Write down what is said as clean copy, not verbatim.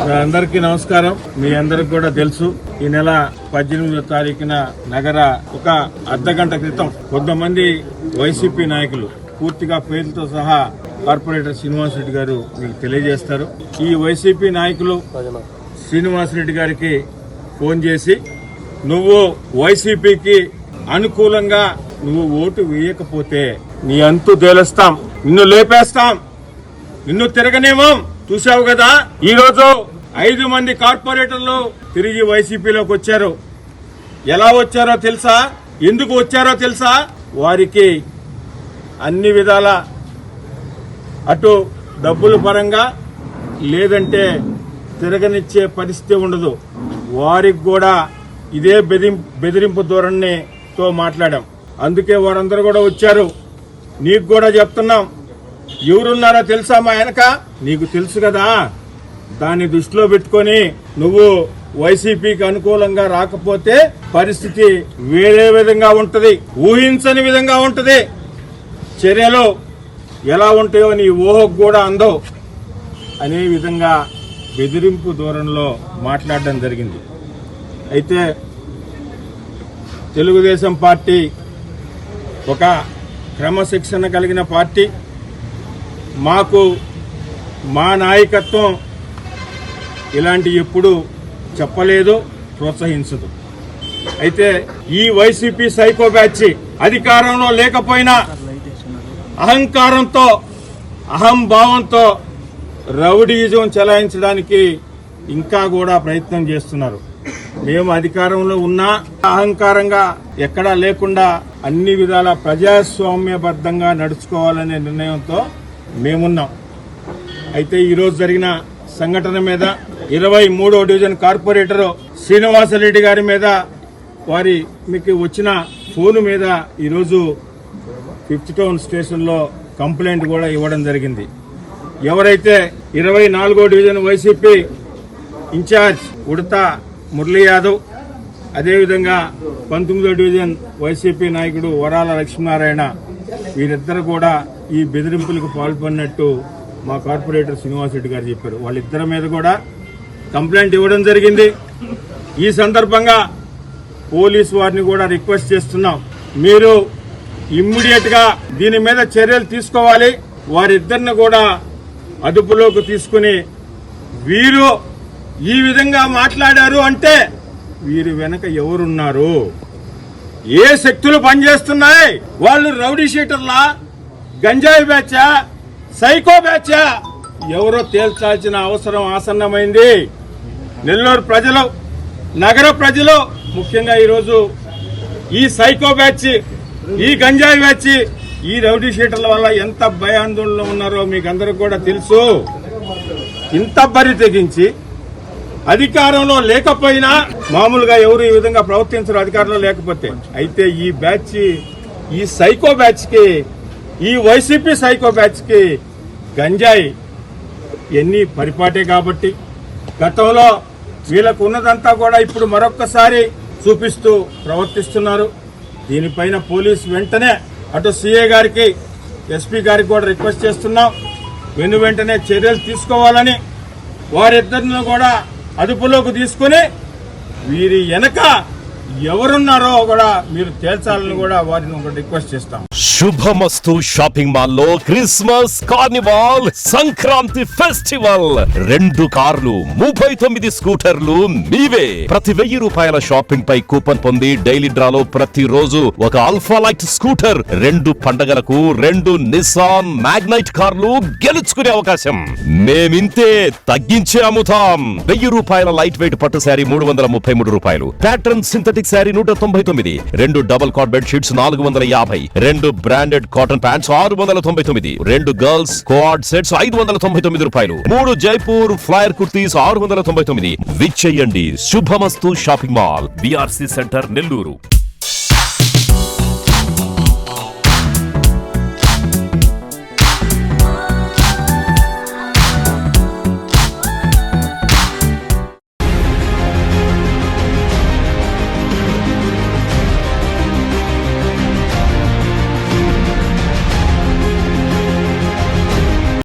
అందరికీ నమస్కారం. మీ అందరికి కూడా తెలుసు, ఈ నెల 18వ తారీఖున నగర ఒక అర్ధగంట క్రితం కొంతమంది వైసీపీ నాయకులు పూర్తిగా పేర్లతో సహా కార్పొరేటర్ శ్రీనివాస్ రెడ్డి గారు మీకు తెలియజేస్తారు. ఈ వైసీపీ నాయకులు శ్రీనివాస్ రెడ్డి గారికి ఫోన్ చేసి, నువ్వు వైసీపీకి అనుకూలంగా నువ్వు ఓటు వేయకపోతే నీ అంతు తేలుస్తాం, నిన్ను లేపేస్తాం, నిన్ను తిరగనేమం. చూసావు కదా, ఈ రోజు 5 మంది కార్పొరేటర్లు తిరిగి వైసీపీలోకి వచ్చారు. ఎలా వచ్చారో తెలుసా? ఎందుకు వచ్చారో తెలుసా? వారికి అన్ని విధాల అటు డబ్బుల పరంగా లేదంటే తిరగనిచ్చే పరిస్థితి ఉండదు. వారికి కూడా ఇదే బెదిరింపు ధోరణితో మాట్లాడాం. అందుకే వారందరూ కూడా వచ్చారు. నీకు కూడా చెప్తున్నాం, ఎవరున్నారో తెలుసా మా వెనక? నీకు తెలుసు కదా. దాన్ని దృష్టిలో పెట్టుకొని నువ్వు వైసీపీకి అనుకూలంగా రాకపోతే పరిస్థితి వేరే విధంగా ఉంటది, ఊహించని విధంగా ఉంటది. చర్యలు ఎలా ఉంటాయో నీ ఊహకు కూడా అందవు అనే విధంగా బెదిరింపు ధోరణిలో మాట్లాడడం జరిగింది. అయితే తెలుగుదేశం పార్టీ ఒక క్రమశిక్షణ కలిగిన పార్టీ. మాకు మా నాయకత్వం ఇలాంటి ఎప్పుడు చెప్పలేదు, ప్రోత్సహించదు. అయితే ఈ వైసీపీ సైకో బ్యాచ్ అధికారంలో లేకపోయినా అహంకారంతో, అహంభావంతో రౌడీయిజం చెలాయించడానికి ఇంకా కూడా ప్రయత్నం చేస్తున్నారు. మేము అధికారంలో ఉన్నా అహంకారంగా ఎక్కడా లేకుండా అన్ని విధాల ప్రజాస్వామ్యబద్ధంగా నడుచుకోవాలనే నిర్ణయంతో మేమున్నాం. అయితే ఈరోజు జరిగిన సంఘటన మీద 23వ డివిజన్ కార్పొరేటర్ శ్రీనివాసరెడ్డి గారి మీద వారి మీకు వచ్చిన ఫోను మీద ఈరోజు 5th టౌన్ స్టేషన్లో కంప్లైంట్ కూడా ఇవ్వడం జరిగింది. ఎవరైతే 24వ division YCP incharge Udatha Murali Yadav, అదేవిధంగా 19వ డివిజన్ వైసీపీ నాయకుడు వరాల లక్ష్మీనారాయణ, వీరిద్దరు కూడా ఈ బెదిరింపులకు పాల్పడినట్టు మా కార్పొరేటర్ శ్రీనివాస్ రెడ్డి గారు చెప్పారు. వాళ్ళిద్దరి మీద కూడా కంప్లైంట్ ఇవ్వడం జరిగింది. ఈ సందర్భంగా పోలీసు వారిని కూడా రిక్వెస్ట్ చేస్తున్నాం, మీరు ఇమ్మీడియట్ గా దీని మీద చర్యలు తీసుకోవాలి. వారిద్దరిని కూడా అదుపులోకి తీసుకుని, వీరు ఈ విధంగా మాట్లాడారు అంటే వీరి వెనక ఎవరున్నారు, ఏ శక్తులు పనిచేస్తున్నాయి, వాళ్ళు రౌడీ షీటర్లా, గంజాయి బ్యాచా, సైకో బ్యాచా, ఎవరో తేల్చాల్సిన అవసరం ఆసన్నమైంది. నెల్లూరు ప్రజలు, నగర ప్రజలు, ముఖ్యంగా ఈరోజు ఈ సైకో బ్యాచ్, ఈ గంజాయి బ్యాచ్, ఈ రౌడీ షీటర్ల వల్ల ఎంత భయాందోళనలో ఉన్నారో మీకు అందరికి కూడా తెలుసు. ఇంత బరి తెగించి అధికారంలో లేకపోయినా మామూలుగా ఎవరు ఈ విధంగా ప్రవర్తించరు అధికారంలో లేకపోతే. అయితే ఈ బ్యాచ్, ఈ సైకో బ్యాచ్ కి, ఈ వైసీపీ సైకో బ్యాచ్ కి గంజాయి ఎన్ని పరిపాటే కాబట్టి గతంలో వీళ్ళకు ఉన్నదంతా కూడా ఇప్పుడు మరొక్కసారి చూపిస్తూ ప్రవర్తిస్తున్నారు. దీనిపైన పోలీసు వెంటనే అటు సిఐ గారికి, ఎస్పీ గారికి కూడా రిక్వెస్ట్ చేస్తున్నాం, వెంటనే చర్యలు తీసుకోవాలని. వారిద్దరిని కూడా అదుపులోకి తీసుకుని వీరి వెనక ఎవరున్నారో కూడా మీరు తేల్చాలని కూడా వారిని ఒక రిక్వెస్ట్ చేస్తాం. శుభమస్తు షాపింగ్ మాల్ లో క్రిస్మస్ కార్నివాల్ సంక్రాంతి ఫెస్టివల్ 2 కార్లు 39 స్కూటర్లు మీవే. ప్రతి 1000 రూపాయల షాపింగ్ పై కూపన్ పొంది డైలీ డ్రాలో ప్రతి రోజు ఒక ఆల్ఫా లైట్ స్కూటర్, 2 పండగలకు 2 నిసాన్ మ్యాగ్నైట్ కార్లు గెలుచుకునే అవకాశం. మేమింతే తగ్గించే అమ్ముతాం. 1000 రూపాయల లైట్ వెయిట్ పట్టు శారీ 333 రూపాయలు, pattern synthetic sari 199, 2 double cot bed sheets 450, 2 branded cotton pants 699, 2 girls co-ord sets 599 రూపాయలు, 3 జైపూర్ ఫ్లైర్ కుర్తీస్ 699. విచ్చేయండి Shubhamastu shopping mall, BRC centre Nellore.